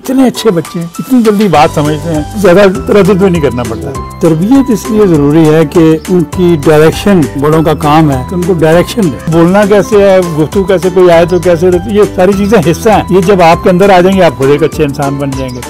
इतने अच्छे बच्चे हैं, इतनी जल्दी बात समझते हैं, ज़्यादा तरद्दुद नहीं करना पड़ता। तरबियत इसलिए ज़रूरी है कि उनकी डायरेक्शन, बड़ों का काम है कि उनको डायरेक्शन दे। बोलना कैसे है, गुफ्तगू कैसे, कोई आए तो कैसे, ये सारी चीज़ें हिस्सा हैं। ये जब आपके अंदर आ जाएंगे आप खुद एक अच्छे इंसान बन जाएंगे।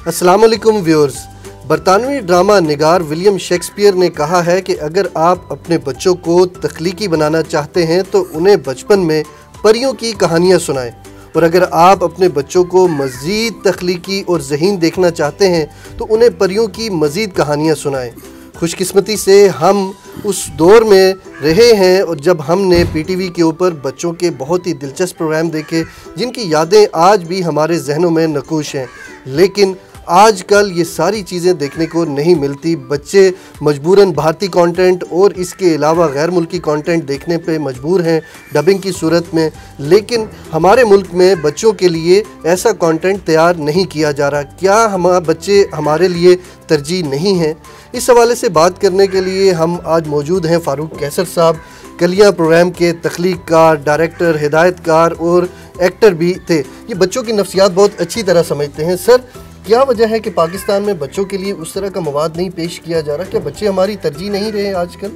अस्सलाम वालेकुम व्यूअर्स। बरतानवी ड्रामा निगार विलियम शेक्सपियर ने कहा है कि अगर आप अपने बच्चों को तख्लीकी बनाना चाहते हैं तो उन्हें बचपन में परियों की कहानियाँ सुनाएं, और अगर आप अपने बच्चों को मज़ीद तख्लीकी और ज़हीन देखना चाहते हैं तो उन्हें परियों की मज़ीद कहानियाँ सुनाएं। खुशकिस्मती से हम उस दौर में रहे हैं और जब हमने पीटीवी के ऊपर बच्चों के बहुत ही दिलचस्प प्रोग्राम देखे जिनकी यादें आज भी हमारे जहनों में नकूश हैं, लेकिन आजकल ये सारी चीज़ें देखने को नहीं मिलती। बच्चे मजबूरन भारतीय कंटेंट और इसके अलावा गैर मुल्की कंटेंट देखने पे मजबूर हैं डबिंग की सूरत में, लेकिन हमारे मुल्क में बच्चों के लिए ऐसा कंटेंट तैयार नहीं किया जा रहा। क्या हमारे बच्चे हमारे लिए तरजीह नहीं हैं? इस हवाले से बात करने के लिए हम आज मौजूद हैं फारूक कैसर साहब, कलियां प्रोग्राम के तख्लीककार, डायरेक्टर, हिदायतकार और एक्टर भी थे। ये बच्चों की नफ्सियात बहुत अच्छी तरह समझते हैं। सर, क्या वजह है कि पाकिस्तान में बच्चों के लिए उस तरह का मवाद नहीं पेश किया जा रहा? क्या बच्चे हमारी तरजीह नहीं रहे आजकल?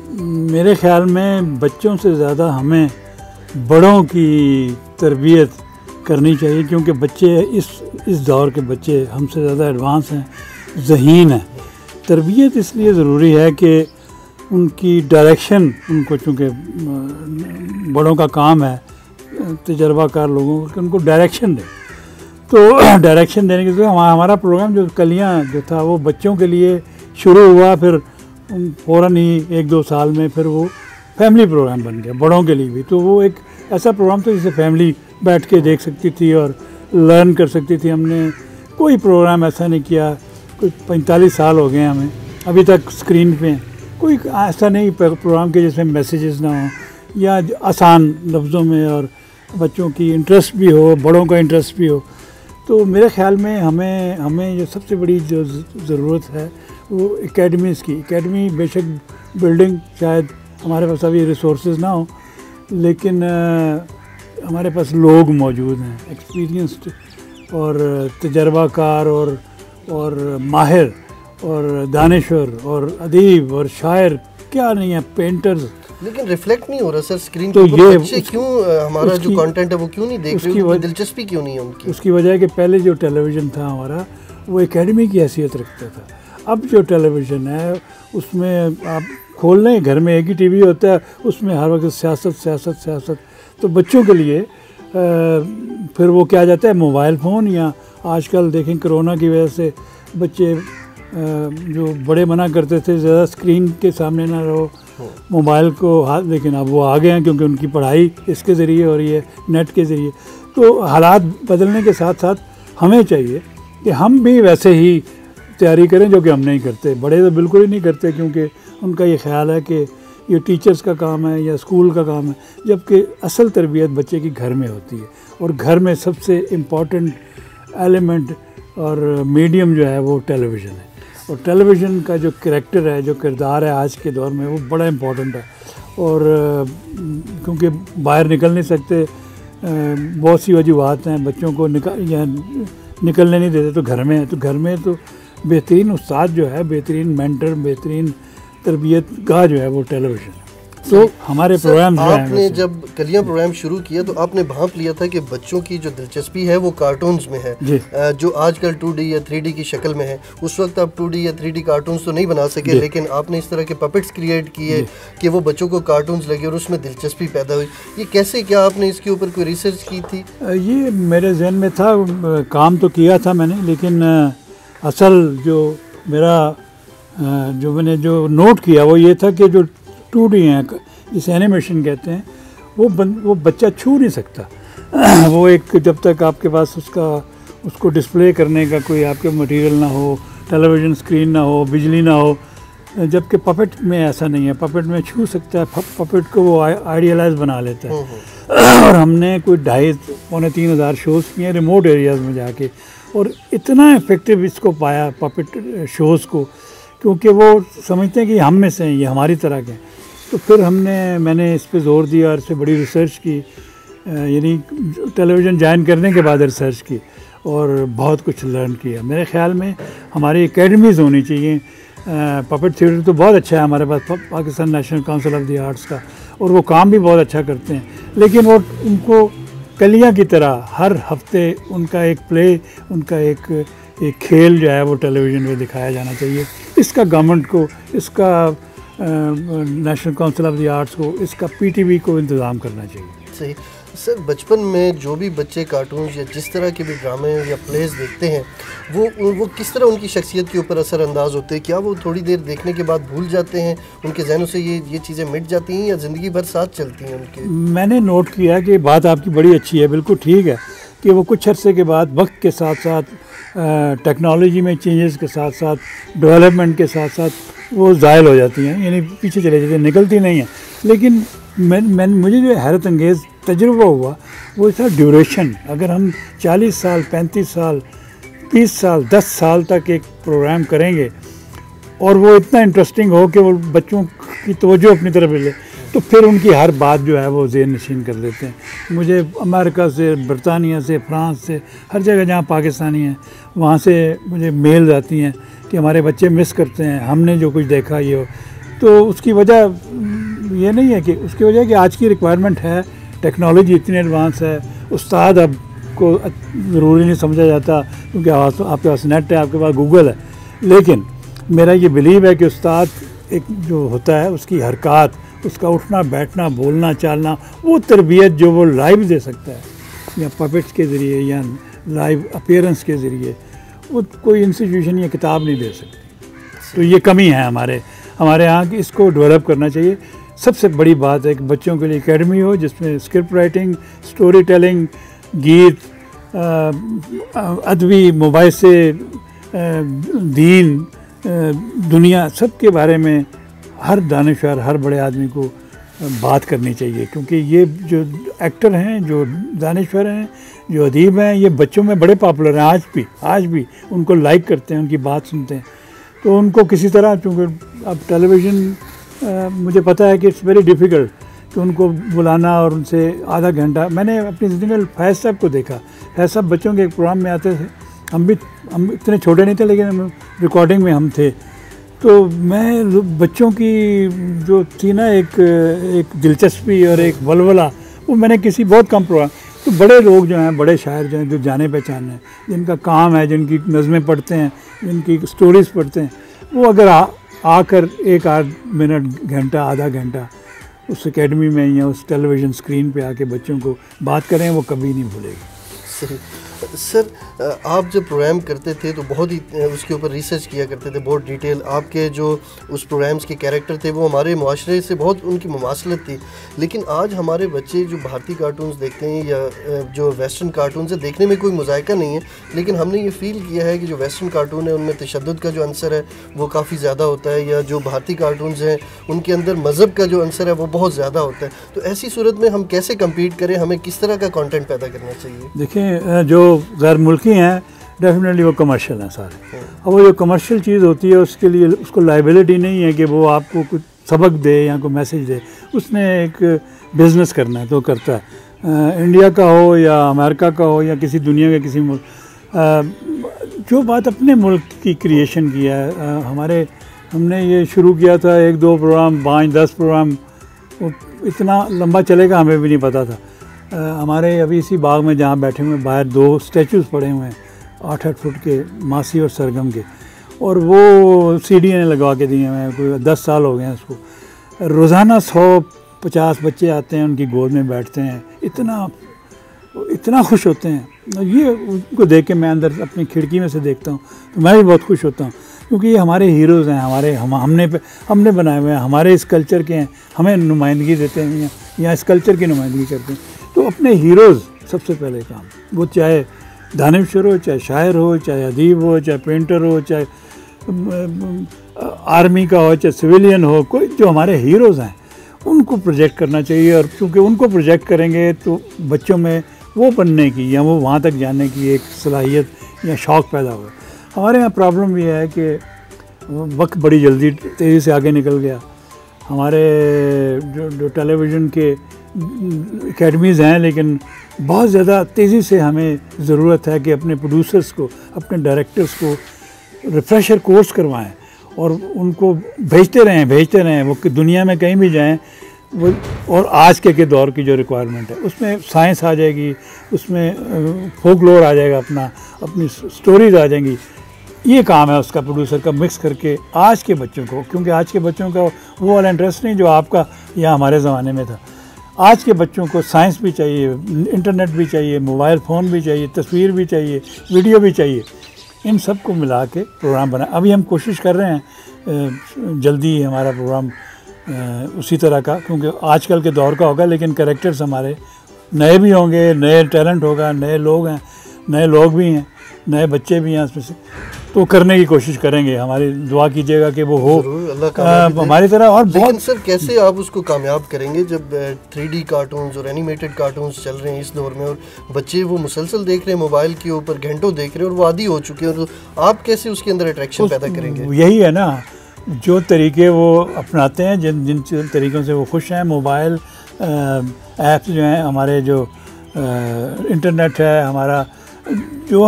मेरे ख्याल में बच्चों से ज़्यादा हमें बड़ों की तरबियत करनी चाहिए, क्योंकि बच्चे इस दौर के बच्चे हमसे ज़्यादा एडवांस हैं, ज़हीन हैं। तरबियत इसलिए ज़रूरी है कि उनकी डायरेक्शन, उनको चूँकि बड़ों का काम है तजर्बाकार लोगों को कि उनको डायरेक्शन दें। तो डायरेक्शन देने के लिए हमारा प्रोग्राम जो कलियां जो था वो बच्चों के लिए शुरू हुआ, फिर फ़ौरन ही 1-2 साल में फिर वो फैमिली प्रोग्राम बन गया बड़ों के लिए भी। तो वो एक ऐसा प्रोग्राम था जिसे फैमिली बैठ के देख सकती थी और लर्न कर सकती थी। हमने कोई प्रोग्राम ऐसा नहीं किया, कुछ 45 साल हो गए हमें अभी तक स्क्रीन पे कोई ऐसा नहीं प्रोग्राम के जिसमें मैसेजेस ना हो या आसान लफ्ज़ों में और बच्चों की इंटरेस्ट भी हो, बड़ों का इंटरेस्ट भी हो। तो मेरे ख्याल में हमें जो सबसे बड़ी जो ज़रूरत है वो एकेडमीज़ की। एकेडमी बेशक बिल्डिंग शायद हमारे पास अभी रिसोर्सेज ना हो, लेकिन हमारे पास लोग मौजूद हैं, एक्सपीरियंस्ड और तजर्बाकार और माहिर और दानिश्वर और अदीब और शायर, क्या नहीं है, पेंटर्स। लेकिन रिफ्लेक्ट नहीं हो रहा सर स्क्रीन तो पे। ये बच्चे क्यों हमारा जो कंटेंट है वो क्यों नहीं देख रहे? उनकी दिलचस्पी क्यों नहीं है उनकी? उसकी वजह है कि पहले जो टेलीविज़न था हमारा वो एकेडमी की हैसियत रखता था। अब जो टेलीविज़न है उसमें आप खोल लें, घर में एक ही टीवी होता है, उसमें हर वक्त सियासत। तो बच्चों के लिए फिर वो क्या जाता है मोबाइल फ़ोन, या आजकल देखें कोरोना की वजह से बच्चे जो बड़े मना करते थे ज़्यादा स्क्रीन के सामने ना रहो, मोबाइल को हाथ, लेकिन अब वो आ गए हैं क्योंकि उनकी पढ़ाई इसके ज़रिए हो रही है, नेट के ज़रिए। तो हालात बदलने के साथ साथ हमें चाहिए कि हम भी वैसे ही तैयारी करें जो कि हम नहीं करते। बड़े तो बिल्कुल ही नहीं करते, क्योंकि उनका ये ख्याल है कि ये टीचर्स का काम है या स्कूल का काम है, जबकि असल तरबियत बच्चे की घर में होती है। और घर में सबसे इम्पॉर्टेंट एलिमेंट और मीडियम जो है वो टेलीविज़न है। और टेलीविज़न का जो करैक्टर है, जो किरदार है आज के दौर में, वो बड़ा इम्पोर्टेंट है। और क्योंकि बाहर निकल नहीं सकते, बहुत सी वजूहत हैं, बच्चों को निकलने नहीं देते, तो घर में है। तो घर में तो बेहतरीन उस्ताद जो है, बेहतरीन मेंटर, बेहतरीन तरबियत गाह जो है वो टेलीविज़न है। तो हमारे प्रोग्राम आपने जब कलियां प्रोग्राम शुरू किया तो आपने भांप लिया था कि बच्चों की जो दिलचस्पी है वो कार्टून्स में है, जो आजकल 2D या 3D की शक्ल में है। उस वक्त आप 2D या 3D कार्टून्स तो नहीं बना सके, लेकिन आपने इस तरह के पपेट्स क्रिएट किए कि वो बच्चों को कार्टून्स लगे और उसमें दिलचस्पी पैदा हुई। ये कैसे, क्या आपने इसके ऊपर कोई रिसर्च की थी? ये मेरे जहन में था, काम तो किया था मैंने, लेकिन असल जो मैंने जो नोट किया वो ये था कि जो 2D हैं, जिसे एनिमेशन कहते हैं, वो बच्चा छू नहीं सकता। वो एक, जब तक आपके पास उसको डिस्प्ले करने का कोई आपके मटेरियल ना हो, टेलीविज़न स्क्रीन ना हो, बिजली ना हो, जबकि पपेट में ऐसा नहीं है। पपेट में छू सकता है, पपेट को वो आइडियलाइज बना लेता है। और हमने कोई 2,500-3,000 हज़ार शोज़ किए रिमोट एरियाज़ में जाके, और इतना इफ़ेक्टिव इसको पाया पपेट शोज़ को, क्योंकि वो समझते हैं कि हम में से हैं, ये हमारी तरह के हैं। तो फिर मैंने इस पे ज़ोर दिया और इस पर बड़ी रिसर्च की। यानी टेलीविज़न ज्वाइन करने के बाद रिसर्च की और बहुत कुछ लर्न किया। मेरे ख़्याल में हमारी एकेडमीज़ होनी चाहिए। पपेट थिएटर तो बहुत अच्छा है हमारे पास, Pakistan national council of the arts का, और वो काम भी बहुत अच्छा करते हैं, लेकिन वो उनको कलियां की तरह हर हफ्ते उनका एक प्ले, उनका एक खेल जो है वो टेलीविज़न पे दिखाया जाना चाहिए। इसका गवर्नमेंट को, इसका national council of the arts को, इसका पीटीवी को इंतज़ाम करना चाहिए। सही। सर, बचपन में जो भी बच्चे कार्टून या जिस तरह के भी ड्रामे या प्लेस देखते हैं, वो किस तरह उनकी शख्सियत के ऊपर असर अंदाज होते हैं? क्या वो थोड़ी देर देखने के बाद भूल जाते हैं, उनके जहनों से ये चीज़ें मिट जाती हैं, या ज़िंदगी भर साथ चलती हैं उनके? मैंने नोट किया कि बात आपकी बड़ी अच्छी है, बिल्कुल ठीक है कि वो कुछ अरसे के बाद वक्त के साथ साथ, टेक्नोलॉजी में चेंजेस के साथ साथ, डेवलपमेंट के साथ साथ वो ज़ायल हो जाती हैं, यानी पीछे चले जाती हैं, निकलती नहीं हैं। लेकिन मुझे जो हैरत अंगेज़ तजुर्बा हुआ वो था ड्यूरेशन। अगर हम 40 साल, 35 साल, 30 साल, 10 साल तक एक प्रोग्राम करेंगे और वो इतना इंटरेस्टिंग हो कि वो बच्चों की तवज्जो अपनी तरफ ले, तो फिर उनकी हर बात जो है वो ज़हन नशीन कर देते हैं। मुझे अमेरिका से, बरतानिया से, फ्रांस से, हर जगह जहाँ पाकिस्तानी हैं वहाँ से मुझे मेल्स आती हैं कि हमारे बच्चे मिस करते हैं, हमने जो कुछ देखा ये हो। तो उसकी वजह ये नहीं है कि, उसकी वजह कि आज की रिक्वायरमेंट है, टेक्नोलॉजी इतनी एडवांस है, उस्ताद अब को ज़रूरी नहीं समझा जाता क्योंकि आपके पास नेट है, आपके पास गूगल है। लेकिन मेरा ये बिलीव है कि उस्ताद एक जो होता है उसकी हरकत, उसका उठना बैठना, बोलना चालना, वो तरबियत जो वो लाइव दे सकता है या पपेट्स के ज़रिए या लाइव अपीयरेंस के ज़रिए, वो कोई इंस्टीट्यूशन या किताब नहीं दे सकती। तो ये कमी है हमारे यहाँ की, इसको डेवलप करना चाहिए। सबसे बड़ी बात है कि बच्चों के लिए एकेडमी हो जिसमें स्क्रिप्ट राइटिंग, स्टोरी टेलिंग, गीत, अदबी, मोबाइल से दीन, दुनिया, सब के बारे में हर दानिशवर, हर बड़े आदमी को बात करनी चाहिए। क्योंकि ये जो एक्टर हैं, जो दानिशवर हैं, जो अदीब हैं, ये बच्चों में बड़े पॉपुलर हैं। आज भी उनको लाइक करते हैं, उनकी बात सुनते हैं। तो उनको किसी तरह, चूँकि अब टेलीविज़न मुझे पता है कि इट्स वेरी डिफ़िकल्ट कि उनको बुलाना और उनसे आधा घंटा। मैंने अपनी ज़िंदगी में फैज़ साहब को देखा। फैज़ साहब बच्चों के एक प्रोग्राम में आते थे, हम इतने छोटे नहीं थे लेकिन हम रिकॉर्डिंग में हम थे। तो मैं बच्चों की जो थी ना एक दिलचस्पी और एक वलवला, वो मैंने किसी बहुत कम प्रोग्राम। तो बड़े लोग जो हैं, बड़े शायर जो हैं, जो जाने पहचाने हैं, जिनका काम है, जिनकी नज़में पढ़ते हैं, जिनकी स्टोरीज़ पढ़ते हैं, वो अगर आकर एक आध मिनट, घंटा, आधा घंटा उस एकेडमी में या उस टेलीविज़न स्क्रीन पे आके बच्चों को बात करें, वो कभी नहीं भूलेगी। सही। सर, आप जब प्रोग्राम करते थे तो बहुत ही उसके ऊपर रिसर्च किया करते थे, बहुत डिटेल। आपके जो उस प्रोग्राम्स के कैरेक्टर थे वो हमारे मुआशरे से बहुत उनकी मुमासलत थी। लेकिन आज हमारे बच्चे जो भारतीय कार्टून्स देखते हैं या जो वेस्टर्न कार्टून्स है, देखने में कोई मुज़ायका नहीं है, लेकिन हमने ये फ़ील किया है कि जो वेस्टर्न कार्टून है उनमें तशद्दुद का जो अंसर है वो काफ़ी ज़्यादा होता है, या जो भारतीय कार्टून्स हैं उनके अंदर मज़हब का जो अंसर है वो बहुत ज़्यादा होता है। तो ऐसी सूरत में हम कैसे कम्पीट करें, हमें किस तरह का कॉन्टेंट पैदा करना चाहिए? देखिए, जो गैर मुल्की हैं डेफिनेटली वो कमर्शियल हैं सारे। अब वो जो कमर्शियल चीज़ होती है उसके लिए उसको लाइबिलिटी नहीं है कि वो आपको कुछ सबक दे या कोई मैसेज दे। उसने एक बिज़नेस करना है तो करता है, इंडिया का हो या अमेरिका का हो या किसी दुनिया के किसी मुल्क। जो बात अपने मुल्क की क्रिएशन की है, हमने ये शुरू किया था 1-2 प्रोग्राम, 5-10 प्रोग्राम, वो इतना लंबा चलेगा हमें भी नहीं पता था। हमारे अभी इसी बाग में जहाँ बैठे हुए बाहर 2 स्टैचूज़ पड़े हुए हैं 8-8 फुट के, मासी और सरगम के, और वो सीढ़ियाँ लगवा के दिए हुए हैं। कोई 10 साल हो गए हैं उसको। रोज़ाना 100-50 बच्चे आते हैं, उनकी गोद में बैठते हैं, इतना खुश होते हैं। ये उनको देख के मैं अंदर अपनी खिड़की में से देखता हूँ तो मैं भी बहुत खुश होता हूँ, क्योंकि ये हमारे हीरोज़ हैं, हमने बनाए हुए हैं, हमारे इस कल्चर के हैं, हमें नुमाइंदगी देते हैं या इस कल्चर की नुमाइंदगी करते हैं। तो अपने हीरोज़ सबसे पहले काम, वो चाहे दानिशवर हो, चाहे शायर हो, चाहे अदीब हो, चाहे पेंटर हो, चाहे आर्मी का हो, चाहे सिविलियन हो, कोई जो हमारे हीरोज़ हैं उनको प्रोजेक्ट करना चाहिए। और क्योंकि उनको प्रोजेक्ट करेंगे तो बच्चों में वो बनने की या वो वहाँ तक जाने की एक सलाहियत या शौक़ पैदा होगा। हमारे यहाँ प्रॉब्लम ये है कि वक्त बड़ी जल्दी तेज़ी से आगे निकल गया। हमारे जो टेलीविज़न के एकेडमीज़ हैं, लेकिन बहुत ज़्यादा तेज़ी से हमें ज़रूरत है कि अपने प्रोड्यूसर्स को, अपने डायरेक्टर्स को रिफ्रेशर कोर्स करवाएं और उनको भेजते रहें वो कि दुनिया में कहीं भी जाएं वो। और आज के दौर की जो रिक्वायरमेंट है उसमें साइंस आ जाएगी, उसमें फोकलोर आ जाएगा, अपनी स्टोरीज आ जाएंगी। ये काम है उसका, प्रोड्यूसर का, मिक्स करके आज के बच्चों को, क्योंकि आज के बच्चों का वो वाला इंटरेस्ट नहीं जो आपका या हमारे ज़माने में था। आज के बच्चों को साइंस भी चाहिए, इंटरनेट भी चाहिए, मोबाइल फ़ोन भी चाहिए, तस्वीर भी चाहिए, वीडियो भी चाहिए। इन सब को मिला के प्रोग्राम बना। अभी हम कोशिश कर रहे हैं जल्दी हमारा प्रोग्राम उसी तरह का, क्योंकि आजकल के दौर का होगा, लेकिन कैरेक्टर्स हमारे नए भी होंगे, नए टैलेंट होगा, नए लोग हैं, नए लोग भी हैं, नए बच्चे भी हैं उसमें से, तो करने की कोशिश करेंगे। हमारी दुआ कीजिएगा कि वो हो हमारी तरह। और लेकिन सर कैसे आप उसको कामयाब करेंगे जब 3D कार्टून्स और एनिमेटेड कार्टून्स चल रहे हैं इस दौर में, और बच्चे वो मुसलसल देख रहे हैं मोबाइल के ऊपर, घंटों देख रहे हैं और वो आदी हो चुके हैं, और आप कैसे उसके अंदर अट्रैक्शन पैदा करेंगे? यही है ना, जो तरीके वो अपनाते हैं, जिन तरीक़ों से वो खुश हैं, मोबाइल ऐप्स जो हैं, हमारे जो इंटरनेट है, हमारा जो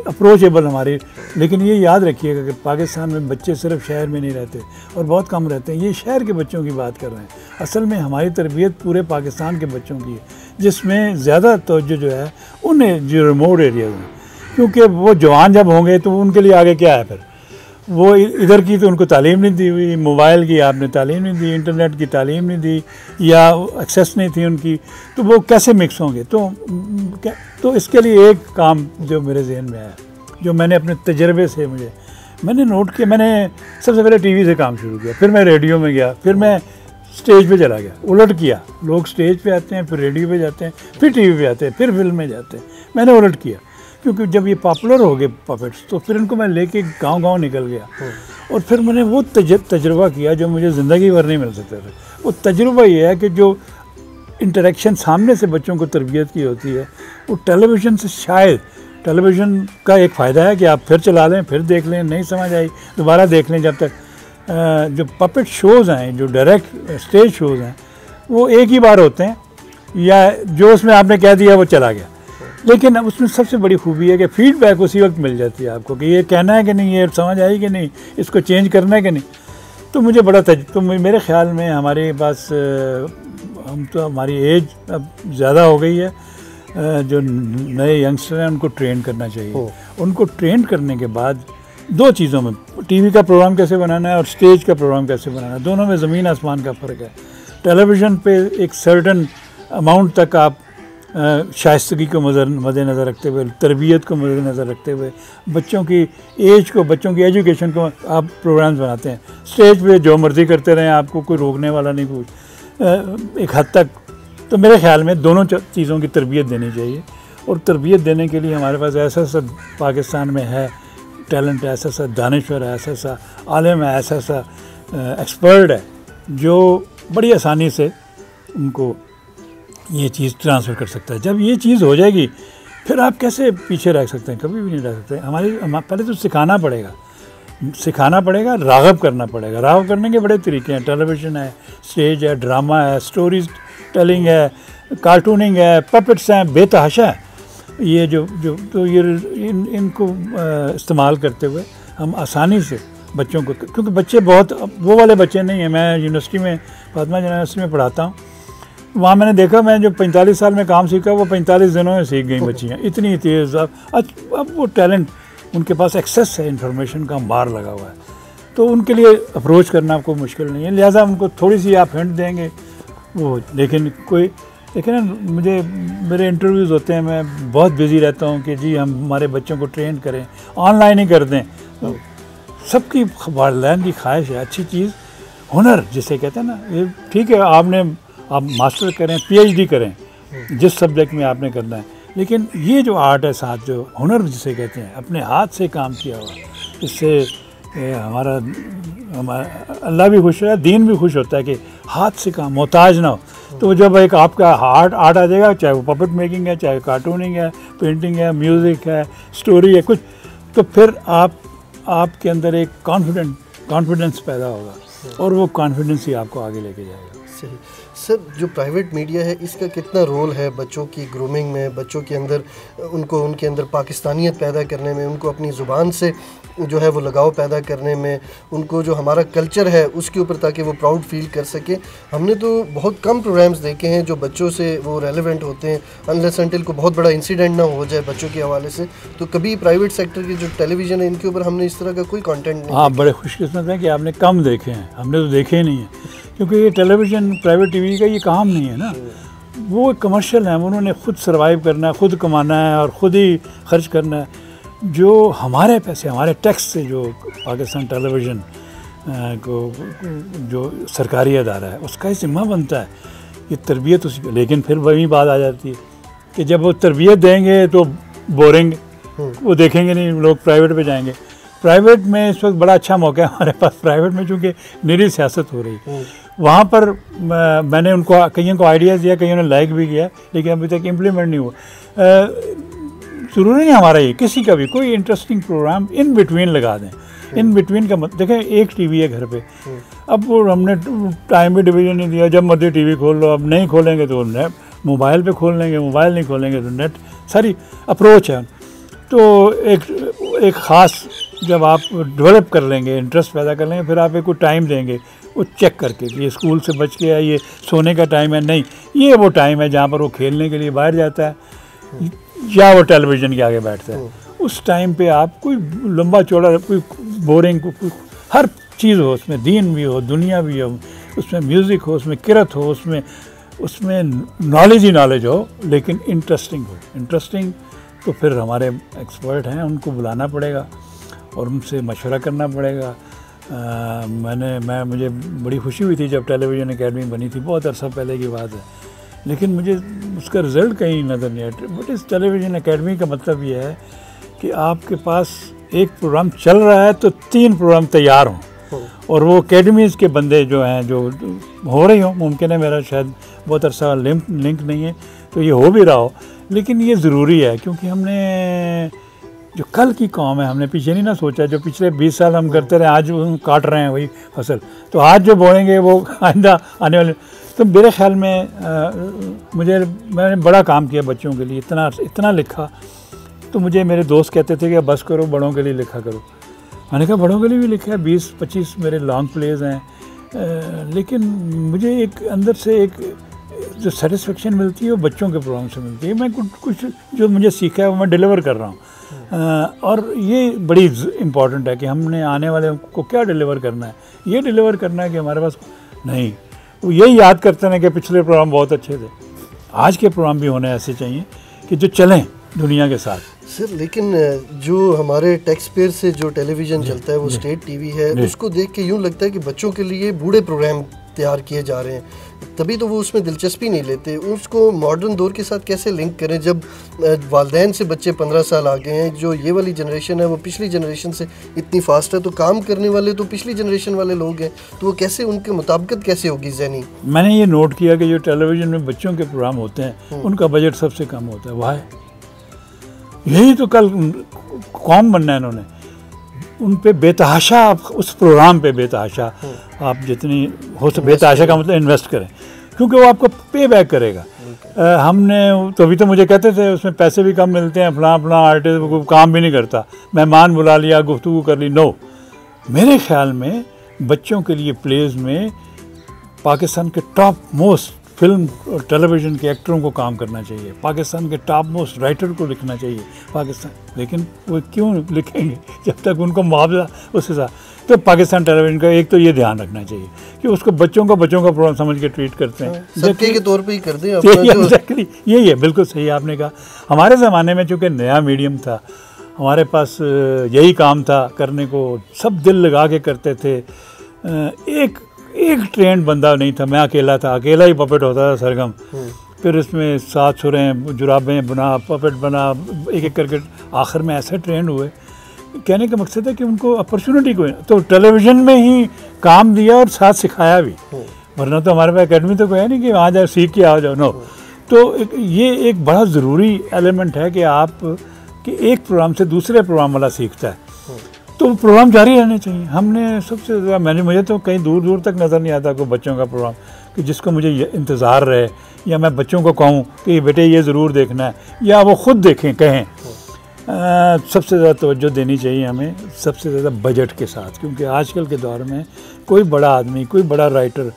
अप्रोचेबल हमारी। लेकिन ये याद रखिएगा कि पाकिस्तान में बच्चे सिर्फ शहर में नहीं रहते और बहुत कम रहते हैं। ये शहर के बच्चों की बात कर रहे हैं। असल में हमारी तरबियत पूरे पाकिस्तान के बच्चों की है, जिसमें ज़्यादा तवज्जो जो है उन्हें जो रिमोट एरियाज हैं, क्योंकि वो जवान जब होंगे तो उनके लिए आगे क्या है फिर। वो इधर की तो उनको तालीम नहीं दी हुई, मोबाइल की आपने तालीम नहीं दी, इंटरनेट की तालीम नहीं दी, या एक्सेस नहीं थी उनकी, तो वो कैसे मिक्स होंगे। तो इसके लिए एक काम जो मेरे जहन में है, जो मैंने अपने तजर्बे से मैंने नोट किया। मैंने सबसे पहले टीवी से काम शुरू किया, फिर मैं रेडियो में गया, फिर मैं स्टेज पे चला गया, उलट किया। लोग स्टेज पे आते हैं, फिर रेडियो पे जाते हैं, फिर टीवी पे आते हैं, फिर फिल्म में जाते हैं। मैंने उलट किया, क्योंकि जब ये पॉपुलर हो गए पपेट्स, तो फिर इनको मैं लेके गांव-गांव निकल गया और फिर मैंने वो तजुर्बा किया जो मुझे ज़िंदगी भर नहीं मिल सकता था। वो तजुर्बा ये है कि जो इंटरेक्शन सामने से बच्चों को तरबियत की होती है, वो टेलीविज़न से शायद, टेलीविज़न का एक फ़ायदा है कि आप फिर चला लें, फिर देख लें, नहीं समझ आई दोबारा देख लें। जब तक जो पपेट शोज़ हैं, जो डायरेक्ट स्टेज शोज़ हैं, वो एक ही बार होते हैं, या जो उसमें आपने कह दिया वो चला गया। लेकिन उसमें सबसे बड़ी खूबी है कि फीडबैक उसी वक्त मिल जाती है आपको कि ये कहना है कि नहीं, ये समझ आई कि नहीं, इसको चेंज करना है कि नहीं। तो मुझे बड़ा तो मेरे ख्याल में हमारे पास हमारी एज अब ज़्यादा हो गई है। जो नए यंगस्टर हैं उनको ट्रेन करना चाहिए। उनको ट्रेन करने के बाद दो चीज़ों में, टीवी का प्रोग्राम कैसे बनाना है और स्टेज का प्रोग्राम कैसे बनाना है, दोनों में ज़मीन आसमान का फ़र्क है। टेलीविज़न पे एक सर्टन अमाउंट तक आप शाइस्तगी को मद्देनज़र रखते हुए, तरबियत को मद्देनज़र रखते हुए, बच्चों की एज को, बच्चों की एजुकेशन को आप प्रोग्राम्स बनाते हैं। स्टेज पे जो मर्ज़ी करते रहें, आपको कोई रोकने वाला नहीं, कुछ एक हद तक। तो मेरे ख़्याल में दोनों चीज़ों की तरबियत देनी चाहिए, और तरबियत देने के लिए हमारे पास ऐसा सा पाकिस्तान में है टैलेंट, ऐसा सा दानिश्वर है, ऐसा सा आलिम है, ऐसा सा एक्सपर्ट है, जो बड़ी आसानी से उनको ये चीज़ ट्रांसफ़र कर सकता है। जब ये चीज़ हो जाएगी, फिर आप कैसे पीछे रह सकते हैं? कभी भी नहीं रह सकते। पहले तो सिखाना पड़ेगा, राग़ब करना पड़ेगा। राग़ब करने के बड़े तरीके हैं, टेलीविज़न है, स्टेज है, ड्रामा है, स्टोरीज टेलिंग है, कार्टूनिंग है, पपेट्स हैं, बेतहाशा है। ये जो तो ये इनको इस्तेमाल करते हुए हम आसानी से बच्चों को, क्योंकि बच्चे बहुत वो वाले बच्चे नहीं हैं। मैं यूनिवर्सिटी में, फातिमा यूनिवर्सिटी में पढ़ाता हूँ, वहाँ मैंने देखा, मैं जो 45 साल में काम सीखा वो 45 दिनों में सीख गई बच्चियाँ, इतनी तेज़। अब वो टैलेंट उनके पास एक्सेस है, इंफॉर्मेशन का अंबार लगा हुआ है, तो उनके लिए अप्रोच करना आपको मुश्किल नहीं है। लिहाजा उनको थोड़ी सी आप हिंट देंगे वो, लेकिन ना, मेरे इंटरव्यूज़ होते हैं, मैं बहुत बिज़ी रहता हूँ कि जी हम हमारे बच्चों को ट्रेन करें, ऑनलाइन ही कर दें। तो सबकी वालिदैन की ख्वाहिश है अच्छी चीज़, हुनर जिसे कहते हैं ना, ये ठीक है, आप मास्टर करें, PhD करें जिस सब्जेक्ट में आपने करना है, लेकिन ये जो आर्ट है साथ, जो हुनर जिसे कहते हैं, अपने हाथ से काम किया हुआ, इससे हमारा अल्लाह भी खुश है, दीन भी खुश होता है कि हाथ से काम, मोहताज ना हो। तो जब एक आपका आर्ट आ जाएगा, चाहे वो पपेट मेकिंग है, चाहे कार्टूनिंग है, पेंटिंग है, म्यूज़िक है, स्टोरी है, कुछ, तो फिर आपके अंदर एक कॉन्फिडेंस पैदा होगा, और वो कॉन्फिडेंस ही आपको आगे लेके जाएगा। सही सर, जो प्राइवेट मीडिया है इसका कितना रोल है बच्चों की ग्रूमिंग में, बच्चों के अंदर उनके अंदर पाकिस्तानियत पैदा करने में, उनको अपनी ज़ुबान से जो है वो लगाव पैदा करने में, उनको जो हमारा कल्चर है उसके ऊपर, ताकि वो प्राउड फील कर सके? हमने तो बहुत कम प्रोग्राम्स देखे हैं जो बच्चों से वो रेलेवेंट होते हैं, अनलेस अनटिल को बहुत बड़ा इंसिडेंट ना हो जाए बच्चों के हवाले से। तो कभी प्राइवेट सेक्टर की जो टेलीविज़न है इनके ऊपर हमने इस तरह का कोई कंटेंट नहीं। हाँ, बड़े खुशकिस्मत हैं कि आपने कम देखे हैं, हमने तो देखे ही नहीं हैं, क्योंकि ये टेलीविज़न प्राइवेट टीवी का ये काम नहीं है ना, वो कमर्शियल है, उन्होंने खुद सर्वाइव करना है, खुद कमाना है और ख़ुद ही खर्च करना है। जो हमारे पैसे, हमारे टैक्स से जो पाकिस्तान टेलीविज़न को जो सरकारी अदारा है उसका ही ज़िम्मा बनता है, ये तरबियत उसी पे। लेकिन फिर वही बात आ जाती है कि जब वो तरबियत देंगे तो बोरिंग, वो देखेंगे नहीं, लोग प्राइवेट पे जाएंगे। प्राइवेट में इस वक्त बड़ा अच्छा मौका है हमारे पास, प्राइवेट में चूँकि निरी सियासत हो रही है, वहाँ पर मैंने उनको कईयों को आइडियाज़ दिया, कईयों ने लाइक भी किया, लेकिन अभी तक इम्प्लीमेंट नहीं हुआ। ज़रूरी नहीं हमारा ये, किसी का भी कोई इंटरेस्टिंग प्रोग्राम इन बिटवीन लगा दें। इन बिटवीन का मत देखें, एक टीवी है घर पे, अब वो हमने टाइम भी डिवीज़न नहीं दिया, जब मर्जी टीवी खोल लो। अब नहीं खोलेंगे तो नेट मोबाइल पे खोल लेंगे, मोबाइल नहीं खोलेंगे तो नेट, सारी अप्रोच है। तो एक ख़ास जब आप डेवलप कर लेंगे, इंटरेस्ट पैदा कर लेंगे, फिर आप एक को टाइम देंगे वो चेक करके कि ये स्कूल से बच के है, ये सोने का टाइम है, नहीं ये वो टाइम है जहाँ पर वो खेलने के लिए बाहर जाता है या वो टेलीविज़न के आगे बैठता है। उस टाइम पे आप कोई लंबा चौड़ा, कोई बोरिंग, कोई हर चीज़ हो, उसमें दीन भी हो, दुनिया भी हो, उसमें म्यूज़िक हो, उसमें किरत हो, उसमें नॉलेज ही नॉलेज हो, लेकिन इंटरेस्टिंग हो। इंटरेस्टिंग तो फिर हमारे एक्सपर्ट हैं, उनको बुलाना पड़ेगा और उनसे मशवरा करना पड़ेगा। मुझे बड़ी खुशी हुई थी जब टेलीविज़न एकेडमी बनी थी, बहुत अरसा पहले की बात है, लेकिन मुझे उसका रिज़ल्ट कहीं नज़र नहीं आया। बट इस टेलीविज़न एकेडमी का मतलब ये है कि आपके पास एक प्रोग्राम चल रहा है तो 3 प्रोग्राम तैयार हों, और वो एकेडमीज़ के बंदे जो हैं, जो हो रही हो, मुमकिन है मेरा शायद बहुत अरसा लिंक नहीं है तो ये हो भी रहा हो, लेकिन ये ज़रूरी है, क्योंकि हमने जो कल की कौम है, हमने पीछे नहीं ना सोचा, जो पिछले 20 साल हम करते रहे, आज हम काट रहे हैं वही फसल, तो आज जो बोएंगे वो आइंदा आने वाले। तो मेरे ख्याल में मैंने बड़ा काम किया बच्चों के लिए, इतना लिखा, तो मुझे मेरे दोस्त कहते थे कि बस करो, बड़ों के लिए लिखा करो। मैंने कहा बड़ों के लिए भी लिखा है, 20-25 मेरे लॉन्ग प्लेज हैं, लेकिन मुझे एक अंदर से एक जो सेटिस्फेक्शन मिलती है वो बच्चों के प्रोग्राम से मिलती है। मैं कुछ जो मुझे सीखा है वो मैं डिलीवर कर रहा हूँ, और ये बड़ी इम्पॉर्टेंट है कि हमने आने वाले को क्या डिलीवर करना है। ये डिलीवर करना है कि हमारे पास नहीं, वो यही याद करते हैं कि पिछले प्रोग्राम बहुत अच्छे थे। आज के प्रोग्राम भी होने ऐसे चाहिए कि जो चलें दुनिया के साथ। सर, लेकिन जो हमारे टैक्स पेयर से जो टेलीविज़न चलता है वो स्टेट टीवी है, उसको देख के यूँ लगता है कि बच्चों के लिए बूढ़े प्रोग्राम तैयार किए जा रहे हैं, तभी तो वो उसमें दिलचस्पी नहीं लेते। उसको मॉडर्न दौर के साथ कैसे लिंक करें जब वालिदैन से बच्चे 15 साल आ गए हैं? जो ये वाली जनरेशन है वो पिछली जनरेशन से इतनी फास्ट है, तो काम करने वाले तो पिछली जनरेशन वाले लोग हैं, तो वो कैसे, उनके मुताबिकत कैसे होगी ज़हनी? मैंने ये नोट किया कि जो टेलीविज़न में बच्चों के प्रोग्राम होते हैं उनका बजट सबसे कम होता है। वाह, यही तो कल कौम बनना है इन्होंने। उन पे बेतहाशा, आप उस प्रोग्राम पे बेतहाशा आप जितनी हो सके, बेतहाशा का मतलब इन्वेस्ट करें, क्योंकि वो आपको पे बैक करेगा। हमने तो अभी तो मुझे कहते थे उसमें पैसे भी कम मिलते हैं, फलां आर्टिस्ट को काम भी नहीं करता, मेहमान बुला लिया, गुफ्तगू कर ली। नो, मेरे ख्याल में बच्चों के लिए प्लेज में पाकिस्तान के टॉप मोस्ट फिल्म और टेलीविज़न के एक्टरों को काम करना चाहिए, पाकिस्तान के टॉप मोस्ट राइटर को लिखना चाहिए पाकिस्तान। लेकिन वो क्यों लिखेंगे जब तक उनको मुआवजा उसके साथ? तो पाकिस्तान टेलीविज़न का एक तो ये ध्यान रखना चाहिए कि उसको बच्चों का प्रोग्राम समझ के ट्रीट करते हैं, सबके के तौर पे ही कर दें। एग्जैक्टली यही है, बिल्कुल सही आपने कहा। हमारे ज़माने में चूँकि नया मीडियम था, हमारे पास यही काम था करने को, सब दिल लगा के करते थे। एक ट्रेंड बंदा नहीं था, मैं अकेला था, अकेला ही पपेट होता था सरगम। फिर इसमें 7 सुरें, जुराबें बना, पपेट बना, एक करके आखिर में ऐसे ट्रेंड हुए। कहने का मकसद है कि उनको अपॉर्चुनिटी को तो टेलीविज़न में ही काम दिया और साथ सिखाया भी, वरना तो हमारे पास एकेडमी तो कोई है नहीं कि वहाँ जाए सीख के आ जाओ। नो, तो ये एक बड़ा ज़रूरी एलिमेंट है कि आप कि एक प्रोग्राम से दूसरे प्रोग्राम वाला सीखता है, तो प्रोग्राम जारी रहने चाहिए। हमने सबसे ज़्यादा मुझे तो कहीं दूर दूर तक नज़र नहीं आता कोई बच्चों का प्रोग्राम, कि जिसको मुझे इंतज़ार रहे, या मैं बच्चों को कहूँ कि बेटे ये ज़रूर देखना है, या वो ख़ुद देखें कहें। सबसे ज़्यादा तवज्जो देनी चाहिए हमें, सबसे ज़्यादा बजट के साथ, क्योंकि आजकल के दौर में कोई बड़ा आदमी, कोई बड़ा राइटर,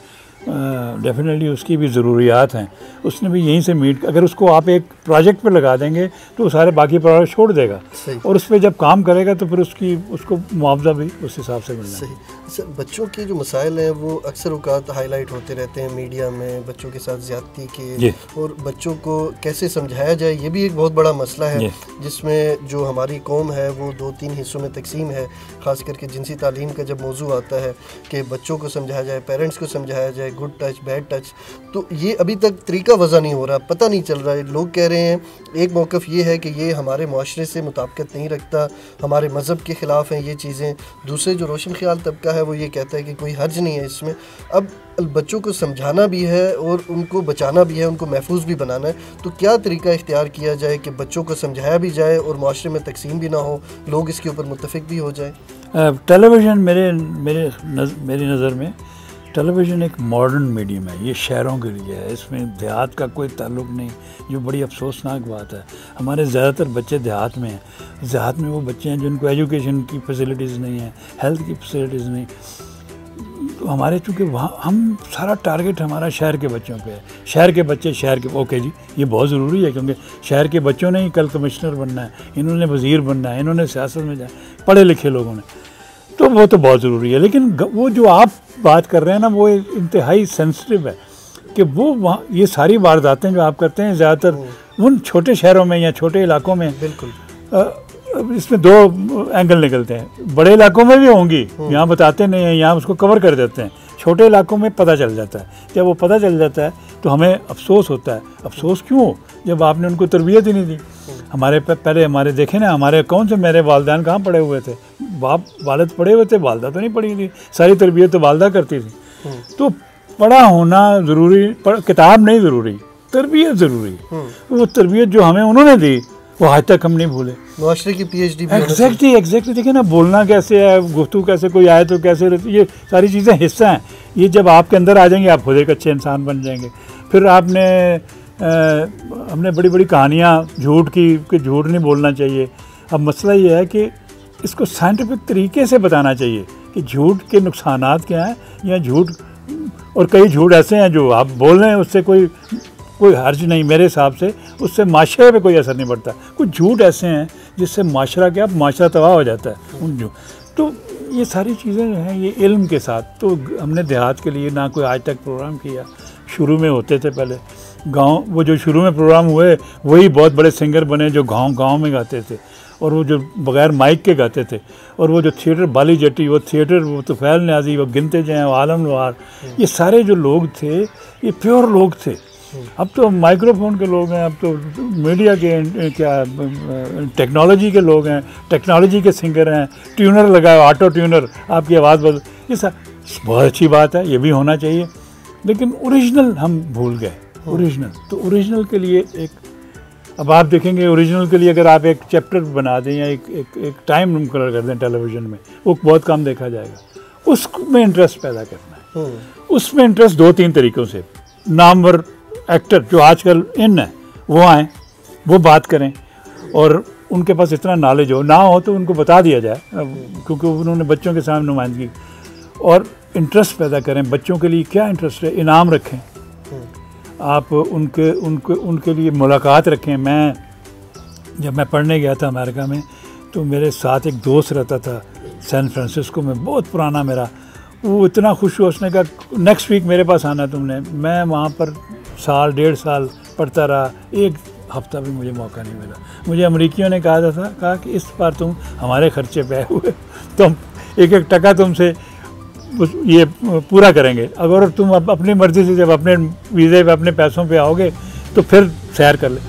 डेफिनेटली उसकी भी ज़रूरियात हैं, उसने भी यहीं से मीट, अगर उसको आप एक प्रोजेक्ट पे लगा देंगे तो सारे बाकी प्रोजेक्ट छोड़ देगा, और उस पर जब काम करेगा तो फिर उसको मुआवजा भी उस हिसाब से मिलना। सही सर, बच्चों के जो मसाइल हैं वो अक्सर औकात हाईलाइट होते रहते हैं मीडिया में, बच्चों के साथ ज़्यादती के, और बच्चों को कैसे समझाया जाए ये भी एक बहुत बड़ा मसला है, जिसमें जो हमारी कौम है वो 2-3 हिस्सों में तकसीम है। ख़ास करके जिनसी तालीम का जब मौजू आता है कि बच्चों को समझाया जाए, पेरेंट्स को समझाया जाए, गुड टच बैड टच, तो ये अभी तक तरीका वज़ा नहीं हो रहा, पता नहीं चल रहा है। लोग कह रहे हैं, एक मौक़िफ़ ये है कि ये हमारे माशरे से मुताबिकत नहीं रखता, हमारे मज़हब के ख़िलाफ़ हैं ये चीज़ें। दूसरे जो रोशन ख्याल तबका है वो ये कहता है कि कोई हर्ज नहीं है इसमें। अब बच्चों को समझाना भी है और उनको बचाना भी है, उनको महफूज भी बनाना है, तो क्या तरीका इख्तियार किया जाए कि बच्चों को समझाया भी जाए और माशरे में तकसीम भी ना हो, लोग इसके ऊपर मुत्तफ़िक भी हो जाए? टेलीविज़न मेरी नज़र में टेलीविज़न एक मॉडर्न मीडियम है, ये शहरों के लिए है, इसमें देहात का कोई ताल्लुक़ नहीं, जो बड़ी अफसोसनाक बात है। हमारे ज़्यादातर बच्चे देहात में हैं, देहात में वो बच्चे हैं जिनको एजुकेशन की फैसिलिटीज़ नहीं है, हेल्थ की फैसिलिटीज़ नहीं, तो हमारे चूँकि वहाँ हम सारा टारगेट हमारा शहर के बच्चों पे है। शहर के बच्चे शहर के, ओके जी, ये बहुत ज़रूरी है, क्योंकि शहर के बच्चों ने ही कल कमिश्नर बनना है, इन्होंने वज़ीर बनना है, इन्होंने सियासत में जाए, पढ़े लिखे लोगों ने, तो वो तो बहुत ज़रूरी है। लेकिन वो जो आप बात कर रहे हैं ना, वो इंतहाई सेंसिटिव है कि वो वहाँ ये सारी वारदातें जो आप करते हैं ज़्यादातर उन छोटे शहरों में या छोटे इलाकों में, बिल्कुल इसमें दो एंगल निकलते हैं। बड़े इलाकों में भी होंगी, यहाँ बताते नहीं हैं, यहाँ उसको कवर कर देते हैं। छोटे इलाकों में पता चल जाता है, जब वो पता चल जाता है तो हमें अफसोस होता है। अफसोस क्यों? जब आपने उनको तरबियत ही नहीं दी। हमारे पहले हमारे देखे ना, हमारे कौन से मेरे वालिदैन कहाँ पढ़े हुए थे? बाप वालिद पढ़े हुए थे, वालदा तो नहीं पढ़ी थी, सारी तरबियत तो वालदा करती थी। तो पढ़ा होना ज़रूरी, किताब नहीं ज़रूरी, तरबियत ज़रूरी। वो तरबियत जो हमें उन्होंने दी वो आज तक हम नहीं भूले। मुआशरे की PhD भी एग्जैक्टली देखिए ना, बोलना कैसे है, गुफ्तगू कैसे, कोई आए तो कैसे, ये सारी चीज़ें हिस्सा हैं। ये जब आपके अंदर आ जाएंगे आप खुद एक अच्छे इंसान बन जाएंगे। फिर हमने बड़ी बड़ी कहानियाँ झूठ की कि झूठ नहीं बोलना चाहिए। अब मसला ये है कि इसको साइंटिफिक तरीके से बताना चाहिए कि झूठ के नुकसानात क्या हैं, या झूठ, और कई झूठ ऐसे हैं जो आप बोल रहे हैं उससे कोई हर्ज नहीं, मेरे हिसाब से उससे माशरे पे कोई असर नहीं पड़ता। कुछ झूठ ऐसे हैं जिससे माशरा तबाह हो जाता है उन झूठ। तो ये सारी चीज़ें जो हैं ये इल्म के साथ, तो हमने देहात के लिए ना कोई आज तक प्रोग्राम किया। शुरू में होते थे पहले गांव, वो जो शुरू में प्रोग्राम हुए वही बहुत बड़े सिंगर बने जो गांव में गाते थे, और वो जो बग़ैर माइक के गाते थे, और वो जो थिएटर बाली जट्टी, वो थिएटर, वो तुफैल न्याजी, वो गिनते जाएँ, वो आलम लोहार, ये सारे जो लोग थे ये प्योर लोग थे। अब तो माइक्रोफोन के लोग हैं, अब तो मीडिया के टेक्नोलॉजी के लोग हैं, टेक्नोलॉजी के सिंगर हैं, ट्यूनर लगाए, ऑटो ट्यूनर, आपकी आवाज़ बदल, ये सब बहुत अच्छी बात है, ये भी होना चाहिए। लेकिन ओरिजिनल हम भूल गए। ओरिजिनल, तो ओरिजिनल के लिए एक, अब आप देखेंगे ओरिजिनल के लिए अगर आप एक चैप्टर बना दें या एक टाइम मुकर्रर कर दें टेलीविज़न में, वो बहुत कम देखा जाएगा। उसमें इंटरेस्ट पैदा करना है। उसमें इंटरेस्ट 2-3 तरीक़ों से, नामवर एक्टर जो आजकल इन है वो आएँ, वो बात करें, और उनके पास इतना नॉलेज हो, ना हो तो उनको बता दिया जाए, क्योंकि उन्होंने बच्चों के सामने नुमाइंदगी, और इंटरेस्ट पैदा करें। बच्चों के लिए क्या इंटरेस्ट है, इनाम रखें आप, उनके लिए मुलाकात रखें। जब मैं पढ़ने गया था अमेरिका में, तो मेरे साथ एक दोस्त रहता था सैन फ्रांसिस्को में, बहुत पुराना मेरा, वो इतना खुश हुआ, उसने कहा नेक्स्ट वीक मेरे पास आना तुमने। मैं वहाँ पर 1.5 साल पढ़ता रहा, एक हफ्ता भी मुझे मौका नहीं मिला। मुझे अमेरिकियों ने कहा कि इस बार तुम हमारे खर्चे पे हुए, तो हम एक टका तुमसे ये पूरा करेंगे। अगर तुम अपनी मर्ज़ी से जब अपने वीज़े पे अपने पैसों पे आओगे तो फिर सैर कर ले।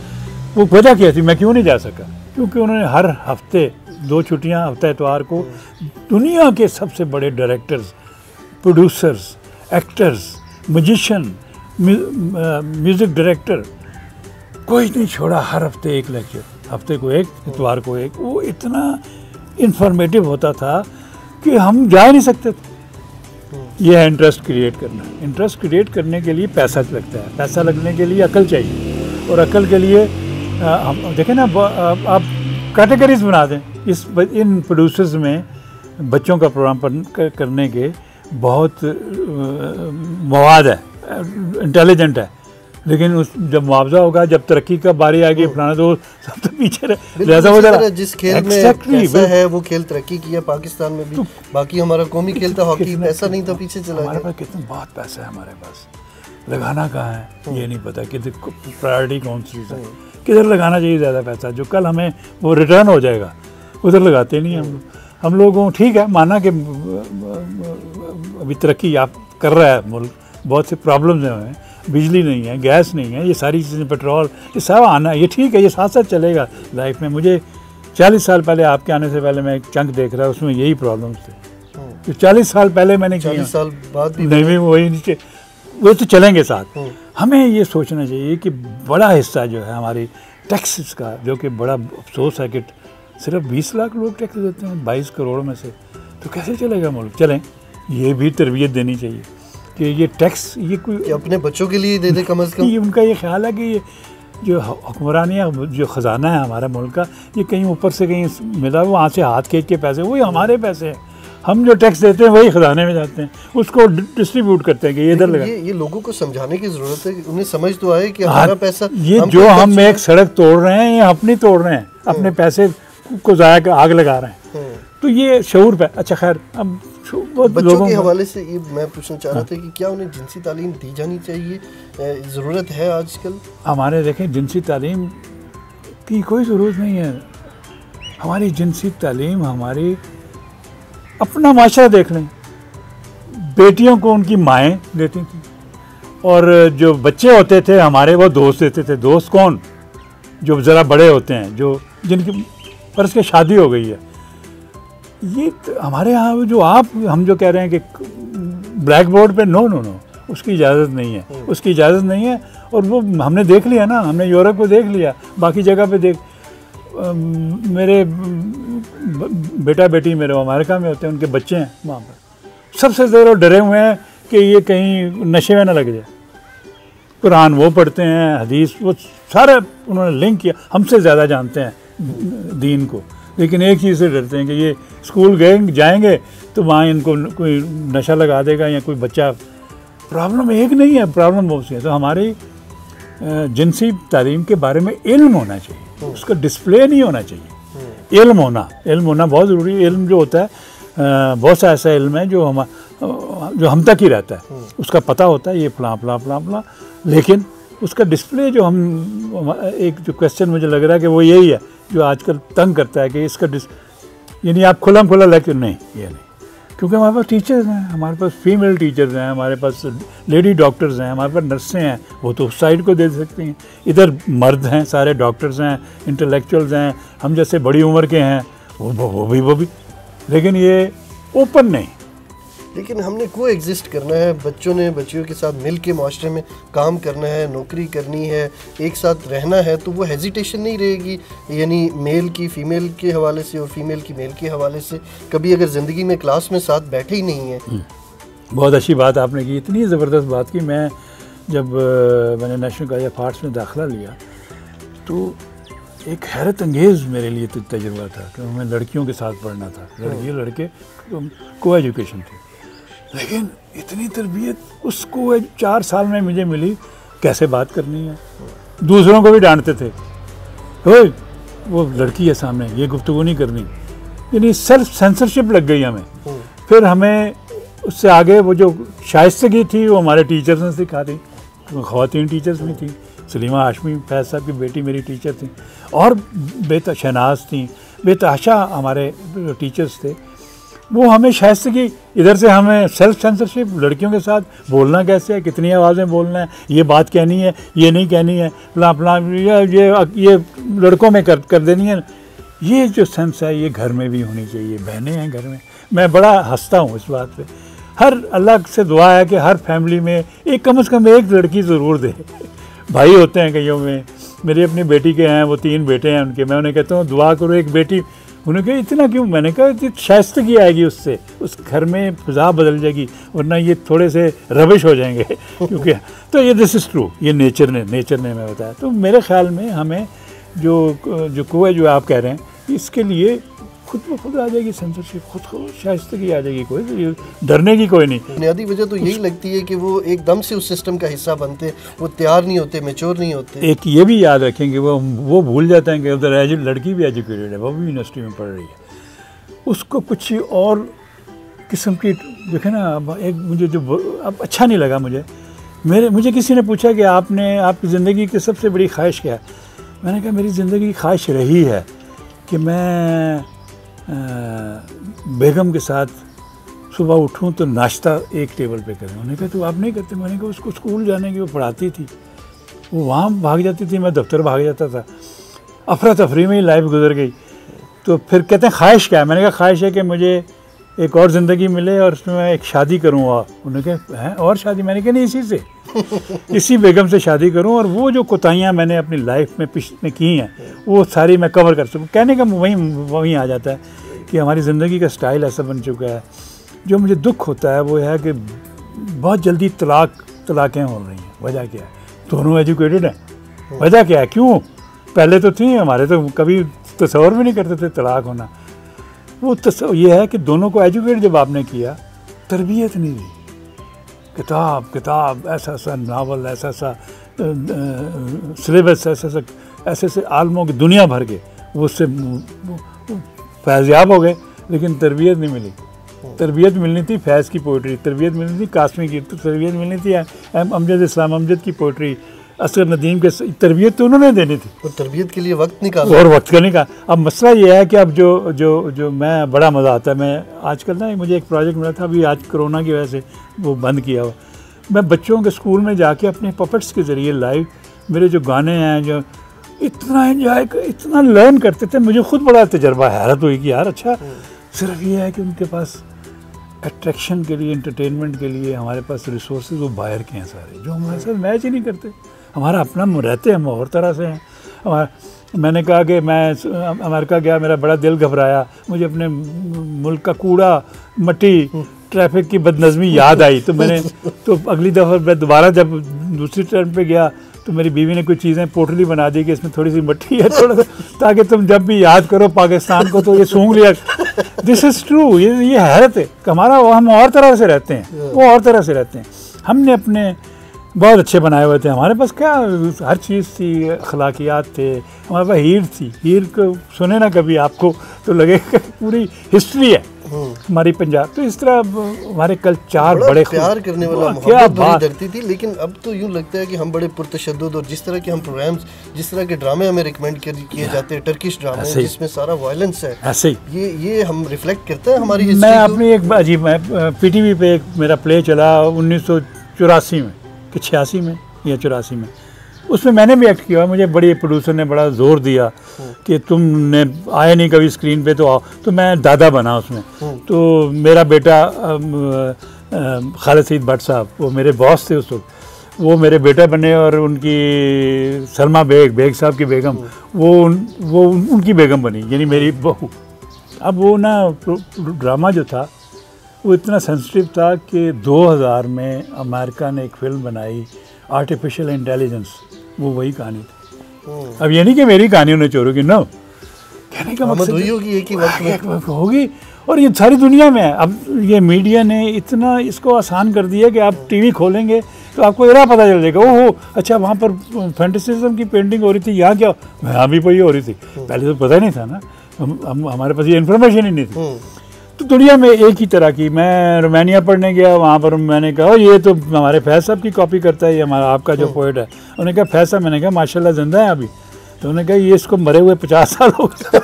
वो वजह क्या थी, मैं क्यों नहीं जा सका? क्योंकि उन्होंने हर हफ्ते 2 छुट्टियाँ, हफ्ता इतवार को, दुनिया के सबसे बड़े directors, producers, actors, musician, music director, कोई नहीं छोड़ा। हर हफ्ते एक लेक्चर, हफ्ते को एक, इतवार को एक। वो इतना इन्फॉर्मेटिव होता था कि हम जा नहीं सकते थे। ये है इंटरेस्ट क्रिएट करना। इंटरेस्ट क्रिएट करने के लिए पैसा लगता है, पैसा लगने के लिए अकल चाहिए, और अकल के लिए हम देखें ना, आप कैटेगरीज बना दें। इन प्रोड्यूसर्स में बच्चों का प्रोग्राम करने के बहुत मवाद है, इंटेलिजेंट है, लेकिन जब मुआवजा होगा, जब तरक्की का बारी आएगी फलाना, तो सब तो पीछे रह। जिस खेल में पैसा है वो खेल तरक्की किया पाकिस्तान में भी, बाकी हमारा कौमी खेल था हॉकी, पैसा नहीं था, पीछे चला गया। हमारे पास कितना बहुत पैसा है, हमारे पास लगाना कहाँ है ये नहीं पता कि प्रायोरिटी कौन सी है, किधर लगाना चाहिए ज़्यादा पैसा जो कल हमें वो रिटर्न हो जाएगा, उधर लगाते नहीं हम लोगों। ठीक है, माना कि अभी तरक्की आप कर रहा है मुल्क, बहुत से प्रॉब्लम्स हैं, बिजली नहीं है, गैस नहीं है, ये सारी चीज़ें, पेट्रोल, ये सब आना है, ये ठीक है, ये साथ साथ चलेगा लाइफ में। मुझे 40 साल पहले, आपके आने से पहले मैं एक चंक देख रहा, उसमें यही प्रॉब्लम्स थे। तो 40 साल पहले मैंने 40 साल बाद भी नहीं, वही नीचे वो तो चलेंगे साथ। हमें ये सोचना चाहिए कि बड़ा हिस्सा जो है हमारी टैक्सेस का, जो कि बड़ा अफसोस है कि सिर्फ 20 लाख लोग टैक्स देते हैं 22 करोड़ में से, तो कैसे चलेगा मुल्क। चलें, ये भी तरबियत देनी चाहिए कि ये टैक्स ये कोई अपने बच्चों के लिए दे दे कम से कम। ये उनका ये ख्याल है कि ये जो हुक्मरानियाँ, जो ख़जाना है हमारे मुल्क का, ये कहीं ऊपर से कहीं मिला, वहाँ से हाथ खींच के पैसे, वही हमारे पैसे हैं, हम जो टैक्स देते हैं वही खजाने में जाते हैं, उसको डिस्ट्रीब्यूट करते हैं कि ये इधर लगा। ये लोगों को समझाने की ज़रूरत है कि उन्हें समझ तो आए कि हमारा पैसा, ये जो हम एक सड़क तोड़ रहे हैं, ये अपनी तोड़ रहे हैं, अपने पैसे को ज़ाया आग लगा रहे हैं, तो ये शऊर पे। अच्छा खैर, अब बच्चों के हवाले से ये मैं पूछना चाह रहा था कि क्या उन्हें जिनसी तालीम दी जानी चाहिए, ज़रूरत है आजकल? हमारे देखें, जिनसी तालीम की कोई ज़रूरत नहीं है। हमारी जिनसी तालीम, हमारी अपना माशरा देख लें, बेटियों को उनकी माएँ देती थी, और जो बच्चे होते थे हमारे, वो दोस्त देते थे। दोस्त कौन? जो ज़रा बड़े होते हैं, जो जिनकी पर उसकी शादी हो गई है। ये हमारे यहाँ जो हम जो कह रहे हैं कि ब्लैक बोर्ड पे, नो, उसकी इजाज़त नहीं है, उसकी इजाज़त नहीं है। और वो हमने देख लिया ना, हमने यूरोप को देख लिया, बाकी जगह पे देख, मेरे बेटा बेटी मेरे अमेरिका में होते हैं, उनके बच्चे हैं वहाँ पर, सबसे ज़्यादा डरे हुए हैं कि ये कहीं नशे में ना लग जाए। कुरान वो पढ़ते हैं, हदीस वो सारा उन्होंने लिंक किया, हमसे ज़्यादा जानते हैं दीन को, लेकिन एक चीज़ से डरते हैं कि ये स्कूल जाएंगे तो वहाँ इनको कोई नशा लगा देगा या कोई बच्चा। प्रॉब्लम एक नहीं है, प्रॉब्लम बहुत सी है। तो हमारी जिनसी तालीम के बारे में इल्म होना चाहिए, उसका डिस्प्ले नहीं होना चाहिए। इल्म होना बहुत ज़रूरी है। इल्म जो होता है, बहुत सा ऐसा इल्म है जो हम तक ही रहता है, उसका पता होता है ये फलां, लेकिन उसका डिस्प्ले जो एक जो क्वेश्चन मुझे लग रहा है कि वो यही है जो आजकल तंग करता है कि इसका यानी आप खुला लेक्चर नहीं, ये नहीं, क्योंकि हमारे पास टीचर्स हैं, हमारे पास फीमेल टीचर्स हैं, हमारे पास लेडी डॉक्टर्स हैं, हमारे पास नर्सें हैं, वो तो उस साइड को दे सकती हैं। इधर मर्द हैं, सारे डॉक्टर्स हैं, इंटेलेक्चुअल्स हैं, हम जैसे बड़ी उम्र के हैं, वो भी, लेकिन ये ओपन नहीं। लेकिन हमने को एग्जिस्ट करना है, बच्चियों के साथ मिल के माशरे में काम करना है, नौकरी करनी है, एक साथ रहना है, तो वो हेजिटेशन नहीं रहेगी, यानी मेल की फ़ीमेल के हवाले से और फीमेल की मेल के हवाले से। कभी अगर ज़िंदगी में क्लास में साथ बैठे ही नहीं है। बहुत अच्छी बात आपने की, इतनी ज़बरदस्त बात की। मैं जब मैंने नेशनल कॉलेज ऑफ आर्ट्स में दाखिला लिया तो एक हैरत अंगेज़ मेरे लिए तजुर्बा था कि हमें लड़कियों के साथ पढ़ना था, लड़के को एजुकेशन थी, लेकिन इतनी तरबियत उसको 4 साल में मुझे मिली, कैसे बात करनी है। दूसरों को भी डांटते थे, ओए वो लड़की है सामने, ये गुफ्तगू नहीं करनी, यानी सेल्फ सेंसरशिप लग गई हमें। फिर हमें उससे आगे वो जो शाइस्तगी थी वो हमारे टीचर्स ने सिखा दी, ख़वातीन टीचर्स भी थी। सलीमा हाशमी फैज़ साहब की बेटी मेरी टीचर थी, और शहनाज थी, बेतहाशा हमारे टीचर्स थे। वो हमें शाइस्तगी, इधर से हमें सेल्फ सेंसरशिप, लड़कियों के साथ बोलना कैसे है, कितनी आवाज़ें बोलना है, ये बात कहनी है, ये नहीं कहनी है, फलां ये लड़कों में कर देनी है। ये जो सेंस है ये घर में भी होनी चाहिए। बहनें हैं घर में, मैं बड़ा हंसता हूँ इस बात पे। हर अल्लाह से दुआ है कि हर फैमिली में एक कम से कम एक लड़की ज़रूर दे। भाई होते हैं कईयों में, मेरी अपनी बेटी के हैं, वो 3 बेटे हैं उनके, मैं उन्हें कहता हूँ दुआ करो एक बेटी उन्होंने कहा इतना क्यों? मैंने कहा शाइस्तगी आएगी उससे, उस घर में फिजा बदल जाएगी, वरना ये थोड़े से रबिश हो जाएंगे क्योंकि तो ये दिस इज़ ट्रू, ये नेचर ने हमें बताया। तो मेरे ख्याल में हमें जो कुआ जो आप कह रहे हैं, इसके लिए खुद ब खुद आ जाएगी सेंसरशिप, खुद शाइस्तगी आ जाएगी, कोई डरने की कोई नहीं। बुनियादी वजह तो यही लगती है कि वो एकदम से उस सिस्टम का हिस्सा बनते, वो तैयार नहीं होते, मैच्योर नहीं होते। एक ये भी याद रखेंगे, वो भूल जाते हैं कि उधर लड़की भी एजुकेटेड है, वो भी यूनिवर्सिटी में पढ़ रही है, उसको कुछ और किस्म की देखे ना। एक मुझे जो अब अच्छा नहीं लगा, मुझे किसी ने पूछा कि आपकी ज़िंदगी की सबसे बड़ी ख्वाहिश क्या है? मैंने कहा मेरी ज़िंदगी की ख्वाहिश रही है कि मैं बेगम के साथ सुबह उठूं तो नाश्ता एक टेबल पे करें। उन्होंने कहा तो आप नहीं करते? मैंने कहा उसको स्कूल जाने की, वो पढ़ाती थी, वो वहाँ भाग जाती थी, मैं दफ्तर भाग जाता था, अफरा तफरी में ही लाइफ गुजर गई। तो फिर कहते हैं ख्वाहिश क्या है? मैंने कहा ख्वाहिश है कि मुझे एक और ज़िंदगी मिले और उसमें मैं एक शादी करूँ। और उन्होंने कहा हैं और शादी? मैंने कहा नहीं, इसी से इसी बेगम से शादी करूं और वो जो कोताहियाँ मैंने अपनी लाइफ में की हैं वो सारी मैं कवर कर सकूं। कहने का वहीं आ जाता है कि हमारी ज़िंदगी का स्टाइल ऐसा बन चुका है। जो मुझे दुख होता है वो है कि बहुत जल्दी तलाक़ें हो रही हैं। वजह क्या है? दोनों एजुकेटेड हैं, वजह क्या है? क्यों? पहले तो थी, हमारे तो कभी तस्वर भी नहीं करते थे तलाक़ होना। वो ये है कि दोनों को एजुकेट जब आपने किया, तरबियत नहीं दी, किताब ऐसा नावल, ऐसा सिलेबस, ऐसे आलमों की दुनिया भर के वो उससे फैज़याब हो गए, लेकिन तरबियत नहीं मिली। तरबियत मिलनी थी फैज़ की पोइट्री, तरबियत मिलनी थी कासमी की, तरबियत मिलनी थी अमजद की पोइट्री, असगर नदीम के। तरबियत तो उन्होंने देनी थी, और तरबियत के लिए वक्त निकाला, और वक्त का निकाला। अब मसला ये है कि अब जो मैं बड़ा मज़ा आता है, मैं आजकल ना मुझे एक प्रोजेक्ट मिला था, अभी आज कोरोना की वजह से वो बंद किया हुआ। मैं बच्चों के स्कूल में जाके अपने पपेट्स के ज़रिए लाइव मेरे जो गाने हैं, जो इतना एंजॉय, इतना लर्न करते थे, मुझे खुद बड़ा तजर्बा, हैरत हुई कि यार अच्छा, सिर्फ ये है कि उनके पास अट्रैक्शन के लिए, एंटरटेनमेंट के लिए हमारे पास रिसोर्सेज वो बाहर के हैं सारे, जो हमारे साथ मैच ही नहीं करते। हमारा अपना रहते हम और तरह से हैं। मैंने कहा कि मैं अमेरिका गया, मेरा बड़ा दिल घबराया, मुझे अपने मुल्क का कूड़ा, मट्टी, ट्रैफिक की बदनज़मी याद आई। तो मैंने तो अगली दफ़ा मैं दोबारा जब दूसरी टर्न पे गया तो मेरी बीवी ने कुछ चीज़ें पोटली बना दी कि इसमें थोड़ी सी मट्टी है, थोड़ा सा, ताकि तुम जब भी याद करो पाकिस्तान को तो ये सूंघ लिया। दिस इज़ ट्रू, ये हैरत है। हमारा हम और तरह से रहते हैं, वो और तरह से रहते हैं। हमने अपने बहुत अच्छे बनाए हुए थे, हमारे पास क्या हर चीज़ थी, अखलाकियात थे, हमारे पास हीर थी। हीर को सुने ना कभी आपको तो लगेगा पूरी हिस्ट्री है हमारी पंजाब। तो इस तरह हमारे कल चार बड़े प्यार करने वाला मोहब्बत बड़ी धरती थी। लेकिन अब तो यूँ लगता है कि हम बड़े पुरतशद्दुद, और जिस तरह के हम प्रोग्राम्स, जिस तरह के ड्रामे हमें रिकमेंड किए जाते हैं, टर्किश ड्रामे जिसमें सारा वायलेंस है, ऐसे ही ये हम रिफ्लेक्ट करते हैं हमारी हिस्ट्री। मैं अपनी एक अजीब, PTV पे एक मेरा प्ले चला 1984 में कि 86 में या 84 में, उसमें मैंने भी एक्ट किया। मुझे बड़ी प्रोड्यूसर ने बड़ा जोर दिया कि तुमने आए नहीं कभी स्क्रीन पे तो आओ, तो मैं दादा बना उसमें। तो मेरा बेटा खालिद सईद भट्ट साहब, वो मेरे बॉस थे उस वक्त, वो मेरे बेटा बने, और उनकी सलमा बेग साहब की बेगम वो उनकी बेगम बनी, यानी मेरी बहू। अब वो ना ड्रामा जो था वो इतना सेंसिटिव था कि 2000 में अमेरिका ने एक फ़िल्म बनाई आर्टिफिशियल इंटेलिजेंस, वो वही कहानी थी। अब ये नहीं कि मेरी कहानी उन्हें चोरों की, नो, कहने का मकसद होगी एक ही वक्त होगी, और ये सारी दुनिया में है। अब ये मीडिया ने इतना इसको आसान कर दिया कि आप TV खोलेंगे तो आपको इरा पता चल जाएगा, ओहो अच्छा वहाँ पर फैंटेसिज्म की पेंटिंग हो रही थी, यहाँ क्या, यहाँ भी कोई हो रही थी। पहले तो पता ही नहीं था ना, हमारे पास ये इन्फॉर्मेशन ही नहीं थी। तो दुनिया में एक ही तरह की। मैं रोमानिया पढ़ने गया, वहाँ पर मैंने कहा ये तो हमारे फैज़ साहब की कॉपी करता है, ये हमारा आपका जो पोइट है। उन्होंने कहा फैज़ साहब, मैंने कहा माशाल्लाह ज़िंदा है अभी। तो उन्होंने कहा ये इसको मरे हुए 50 साल हो गए।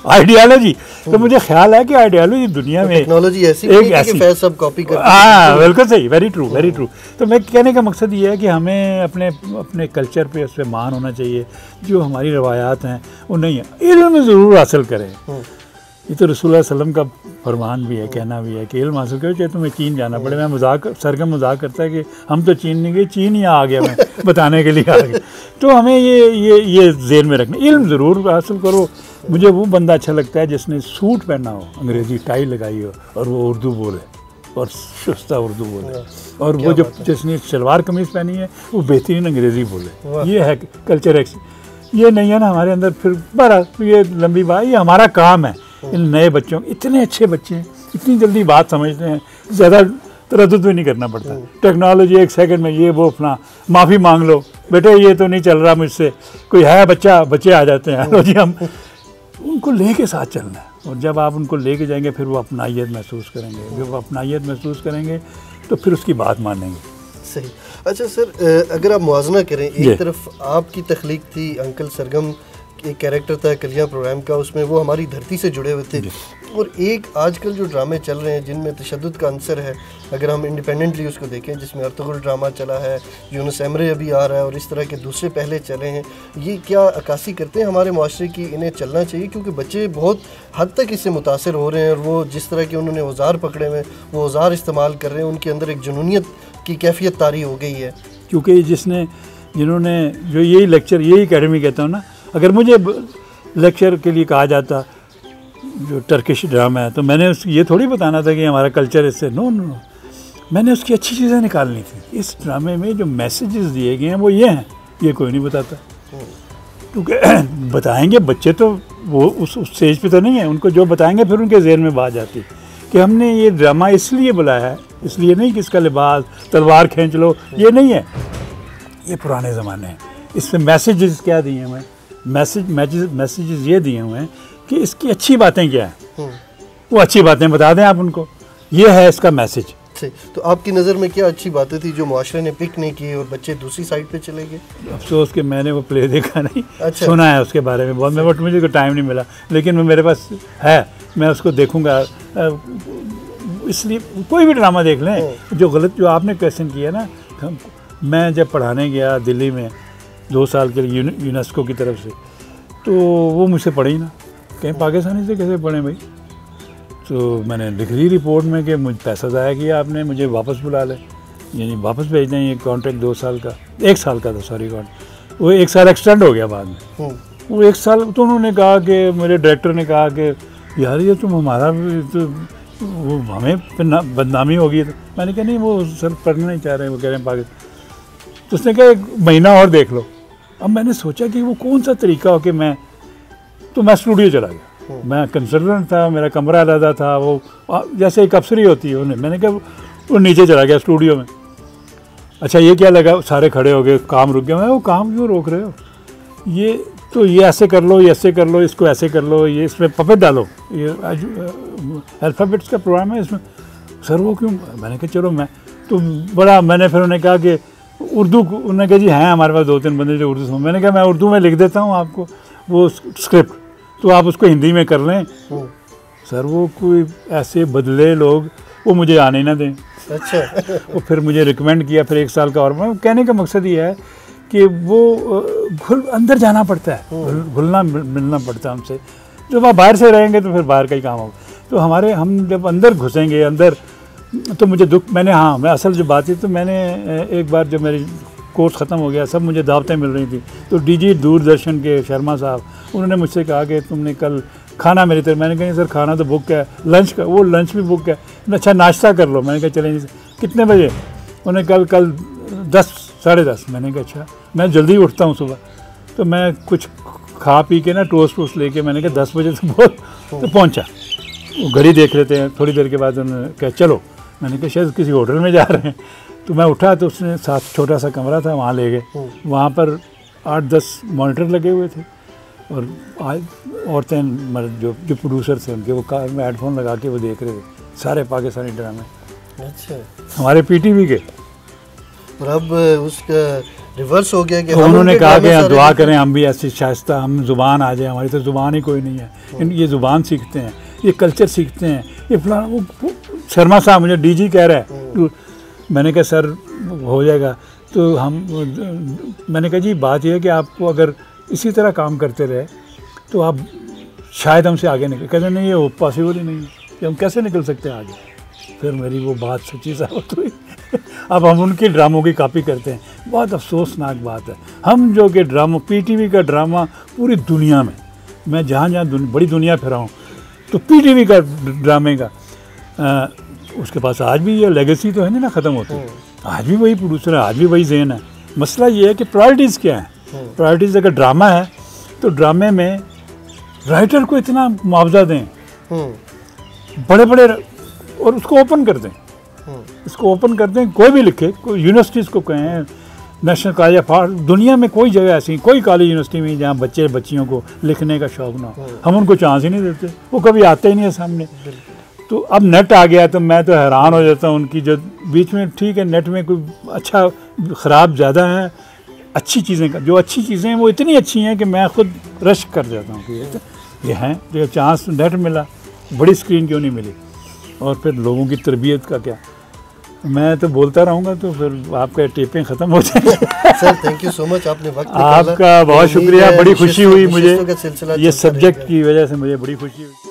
आइडियालॉजी, तो मुझे ख्याल है कि आइडियालॉजी दुनिया में टेक्नोलॉजी ऐसी है कि फैज़ साहब कॉपी करते हैं। हाँ बिल्कुल सही, वेरी ट्रू वेरी ट्रू। तो मैं कहने का मकसद ये है कि हमें अपने कल्चर पे, उस पर मान होना चाहिए। जो हमारी रवायात हैं वो नहीं है, इल्म ज़रूर हासिल करें। ये तो रसूलुल्लाह सल्लम का फरमान भी है, कहना भी है कि इल्म हासिल करो चाहे तुम्हें चीन जाना पड़े। मैं सरगम मजाक करता है कि हम तो चीन नहीं गए, चीन ही आ गया मैं बताने के लिए आ गया। तो हमें ये ज़हन में रखना, इल्म ज़रूर हासिल करो, मुझे वो बंदा अच्छा लगता है जिसने सूट पहना हो, अंग्रेजी टाई लगाई हो और वो उर्दू बोले और शुस्ता उर्दू बोले, और वो जो जिसने शलवार कमीज़ पहनी है वो बेहतरीन अंग्रेज़ी बोले। ये है कल्चर ये नहीं है ना हमारे अंदर। फिर बहरहाल ये लंबी बात, ये हमारा काम है। इन नए बच्चों, इतने अच्छे बच्चे हैं, इतनी जल्दी बात समझते हैं, ज़्यादा तरद्दुद भी नहीं करना पड़ता। टेक्नोलॉजी 1 सेकंड में ये वो अपना माफ़ी मांग लो, बेटे ये तो नहीं चल रहा मुझसे, कोई है बच्चे आ जाते हैं। लो जी, हम उनको लेके साथ चलना है, और जब आप उनको लेके जाएंगे फिर वो अपनाइयत महसूस करेंगे। जब वो अपनाइयत महसूस करेंगे तो फिर उसकी बात मानेंगे। सही। अच्छा सर, अगर आप मुआवजा करें, एक तरफ आपकी तख्लीक थी, अंकल सरगम एक कैरेक्टर था कलियां प्रोग्राम का, उसमें वो हमारी धरती से जुड़े हुए थे, और एक आजकल जो ड्रामे चल रहे हैं जिनमें तशद्दुद का अंसर है, अगर हम इंडिपेंडेंटली उसको देखें, जिसमें अर्तुगरुल ड्रामा चला है, यूनुस एमरे अभी आ रहा है, और इस तरह के दूसरे पहले चले हैं, ये क्या अक्कासी करते हैं हमारे माशरे की? इन्हें चलना चाहिए क्योंकि बच्चे बहुत हद तक इससे मुतासर हो रहे हैं, और वो जिस तरह के उन्होंने औजार पकड़े हुए वो औजार इस्तेमाल कर रहे हैं, उनके अंदर एक जुनूनियत की कैफियत तारी हो गई है। क्योंकि जिन्होंने जो यही लेक्चर, यही अकेडमी कहता हूँ ना, अगर मुझे लेक्चर के लिए कहा जाता जो टर्किश ड्रामा है, तो मैंने ये थोड़ी बताना था कि हमारा कल्चर इससे, नो, मैंने उसकी अच्छी चीज़ें निकालनी थी। इस ड्रामे में जो मैसेजेस दिए गए हैं वो ये हैं, ये कोई नहीं बताता, क्योंकि बताएंगे बच्चे तो वो उस स्टेज पे तो नहीं है, उनको जो बताएंगे फिर उनके ज़हन में बात जाती कि हमने ये ड्रामा इसलिए बुलाया है, इसलिए नहीं कि इसका लिबास तलवार खींच लो, ये नहीं है, ये पुराने ज़माने हैं। इसमें मैसेजेस क्या दिए हुए हैं? मैसेजेस ये दिए हुए हैं कि इसकी अच्छी बातें क्या हैं, वो अच्छी बातें बता दें आप उनको, ये है इसका मैसेज। तो आपकी नज़र में क्या अच्छी बातें थी जो मुआशरे ने पिक नहीं की और बच्चे दूसरी साइड पे चले गए? अफसोस कि मैंने वो प्ले देखा नहीं। अच्छा। सुना है उसके बारे में बहुत, बट मुझे को टाइम नहीं मिला, लेकिन मेरे पास है, मैं उसको देखूंगा। इसलिए कोई भी ड्रामा देख लें, जो गलत, जो आपने क्वेश्चन किया ना, मैं जब पढ़ाने गया दिल्ली में 2 साल के लिए यूनेस्को की तरफ से, तो वो मुझसे पढ़े ही ना, कहीं पाकिस्तानी से कैसे पढ़ें भाई। तो मैंने लिख दी रिपोर्ट में कि मुझे पैसा ज़ाया किया आपने, मुझे वापस बुला लें, यानी वापस भेज दें। ये कॉन्ट्रैक्ट 2 साल का, 1 साल का था, सॉरी कॉन्ट्रैक्ट, वो 1 साल एक्सटेंड हो गया बाद में। वो 1 साल तो उन्होंने कहा कि, मेरे डायरेक्टर ने कहा कि यार ये तुम हमारा तो वो हमें फिर बदनामी होगी। तो मैंने कहा नहीं, वो सर पढ़ना नहीं चाह रहे, वो कह रहे हैं पाकिस्तान। तो उसने कहा 1 महीना और देख लो। अब मैंने सोचा कि वो कौन सा तरीका हो कि मैं स्टूडियो चला गया। मैं कंसल्टेंट था, मेरा कमरा अलग था, वो जैसे एक अफसरी होती है उन्हें, मैंने कहा वो नीचे चला गया स्टूडियो में। अच्छा ये क्या लगा, सारे खड़े हो गए, काम रुक गया। मैं वो काम क्यों रोक रहे हो, ये तो ये ऐसे कर लो, ये ऐसे कर लो, इसको ऐसे कर लो, ये इसमें पपेट डालो, ये अल्फ़ाबेट्स का प्रोग्राम है इसमें। सर वो क्यों, मैंने कहा चलो मैं तो बड़ा, मैंने फिर उन्हें कहा कि उर्दू, उन्होंने कहा जी हैं हमारे पास 2-3 बंदे जो उर्दू समझ। मैंने कहा मैं उर्दू में लिख देता हूँ आपको वो स्क्रिप्ट, तो आप उसको हिंदी में कर लें। सर वो कोई ऐसे बदले लोग, वो मुझे आने ना दें। अच्छा। वो फिर मुझे रिकमेंड किया, फिर 1 साल का और। मैं कहने का मकसद ये है कि वो अंदर जाना पड़ता है, घुलना मिलना पड़ता है हमसे। जब आप बाहर से रहेंगे तो फिर बाहर का ही काम होगा। तो हम जब अंदर घुसेंगे अंदर, तो मुझे दुख, मैं असल जो बात थी, तो मैंने एक बार जब मेरी कोर्स ख़त्म हो गया, सब मुझे दावतें मिल रही थी, तो डीजी दूरदर्शन के शर्मा साहब, उन्होंने मुझसे कहा कि तुमने कल खाना मेरी तरफ, मैंने कहा सर खाना तो बुक है, लंच का, वो लंच भी बुक है, अच्छा नाश्ता कर लो। मैंने कहा चलें कितने बजे, उन्हें कल 10 साढ़े 10। मैंने कहा अच्छा, मैं जल्दी उठता हूँ सुबह, तो मैं कुछ खा पी के ना टोस्ट वोस्ट लेके, मैंने कहा 10 बजे तो बहुत, तो पहुँचा। वो घड़ी देख लेते हैं, थोड़ी देर के बाद उन्होंने कहा चलो। मैंने कहा शायद किसी होटल में जा रहे हैं, तो मैं उठा, तो उसने साथ छोटा सा कमरा था, वहाँ ले गए। वहाँ पर 8-10 मॉनिटर लगे हुए थे, और औरतें मर्द जो प्रोड्यूसर थे उनके, वो कार में हेडफोन लगा के वो देख रहे थे सारे पाकिस्तानी ड्रामे। अच्छा। हमारे पीटीवी के। और अब उसका रिवर्स हो गया कि उन्होंने कहा कि दुआ करें हम भी ऐसी शाइस्ता, हम ज़ुबान आ जाए, हमारी तो ज़ुबान ही कोई नहीं है। ये ज़ुबान सीखते हैं, ये कल्चर सीखते हैं, ये फलाना। वो शर्मा साहब मुझे डीजी कह रहा है। मैंने कहा सर हो जाएगा। तो मैंने कहा जी बात यह है कि आपको अगर इसी तरह काम करते रहे तो आप शायद हमसे आगे निकल। कहते नहीं, ये पॉसिबल ही नहीं है कि हम कैसे निकल सकते हैं आगे। फिर मेरी वो बात सच्ची साबित हुई। अब हम उनके ड्रामों की कॉपी करते हैं, बहुत अफसोसनाक बात है। हम जो कि ड्रामा, पीटीवी का ड्रामा पूरी दुनिया में मैं जहाँ जहाँ बड़ी दुनिया फिरा हूँ, तो पीटीवी का ड्रामे का उसके पास आज भी ये लेगेसी तो है नहीं ना ख़त्म होती, आज भी वही प्रोड्यूसर है, आज भी वही ज़हन है। मसला ये है कि प्रायोरिटीज़ क्या है। प्रायोरिटीज़ अगर ड्रामा है तो ड्रामे में राइटर को इतना मुआवजा दें, बड़े बड़े, और उसको ओपन कर दें, इसको ओपन कर दें, कोई भी लिखे, कोई यूनिवर्सिटीज़ को कहें, नेशनल कॉलेज ऑफ आर्ट, दुनिया में कोई जगह ऐसी, कोई कॉलेज यूनिवर्सिटी में जहाँ बच्चे बच्चियों को लिखने का शौक़ ना हो, हम उनको चांस ही नहीं देते, वो कभी आते ही नहीं है सामने। तो अब नेट आ गया तो मैं तो हैरान हो जाता हूँ उनकी जो बीच में, ठीक है नेट में कोई अच्छा ख़राब ज़्यादा है, अच्छी चीज़ें का, जो अच्छी चीज़ें हैं वो इतनी अच्छी हैं कि मैं खुद रश कर जाता हूँ कि ये हैं, जो चांस नेट मिला, बड़ी स्क्रीन क्यों नहीं मिली। और फिर लोगों की तरबियत का क्या, मैं तो बोलता रहूँगा तो फिर आपका टेपें ख़त्म हो जाएंगे। Sir thank you so much, आपने वक्त आपका बहुत शुक्रिया, बड़ी खुशी हुई मुझे, का सिलसिला ये सब्जेक्ट की वजह से मुझे बड़ी खुशी हुई।